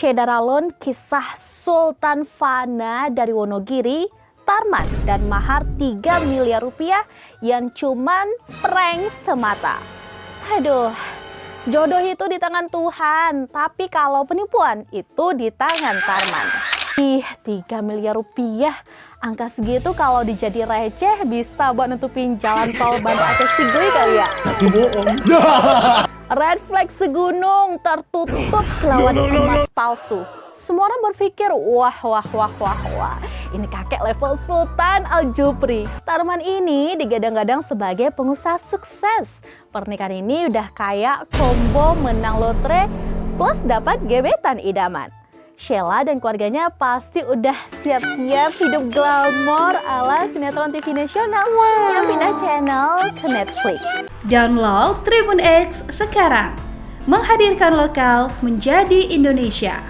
Cedaralun, kisah Sultan Fana dari Wonogiri, Tarman, dan mahar 3 miliar rupiah yang cuman prank semata. Aduh, jodoh itu di tangan Tuhan, tapi kalau penipuan itu di tangan Tarman. 3 miliar rupiah, angka segitu kalau dijadi receh bisa buat nutupin jalan tol Banda Aceh Sigli kali ya. Tapi bohong. Red flag segunung tertutup lawan emas palsu. Semua orang berpikir, wah, ini kakek level Sultan Al-Jupri. Tarman ini digadang-gadang sebagai pengusaha sukses. Pernikahan ini udah kayak combo menang lotre plus dapat gebetan idaman. Sheila dan keluarganya pasti udah siap-siap hidup glamor ala sinetron TV nasional yang pindah channel ke Netflix. Download Tribun X sekarang, menghadirkan lokal menjadi Indonesia.